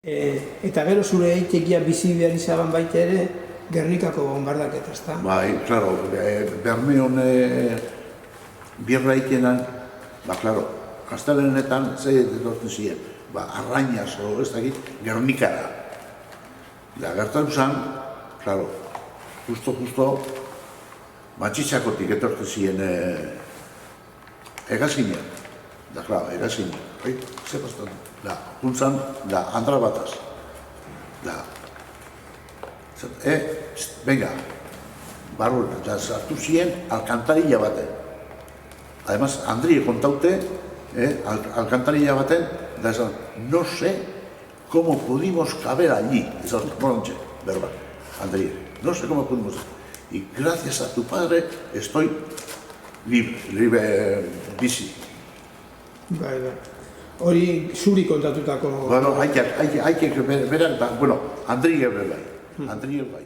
Eta gero zure eitekia bizi behar izaban baita ere, Gernikako bombardaketa, ezta? Bai, klaro, Bermeon birra ikenan, klaro, Astelenetan ze etortzen ziren, Arrañas o ez dakit, Gernikara. Da, gertatu zen, klaro, justo, Matxitxakotik etortzen ziren Hegazkinean. Da, klaro, Hegazkinean. Ze pastan? Da, juntzan, da, Andra Bataz. Da, venga, barru, da, sartu ziren alkantarilla baten. Además, Andrie kontaute, alcantarilla baten, da esan, no sé cómo pudimos caber allí. Esan, moronche, berba, Andrie, no sé cómo pudimos. Y gracias a tu padre estoy libre, bizi. Bai. Hori zuri kontatutako... Bueno, haikek beran, bueno, Andrie bai.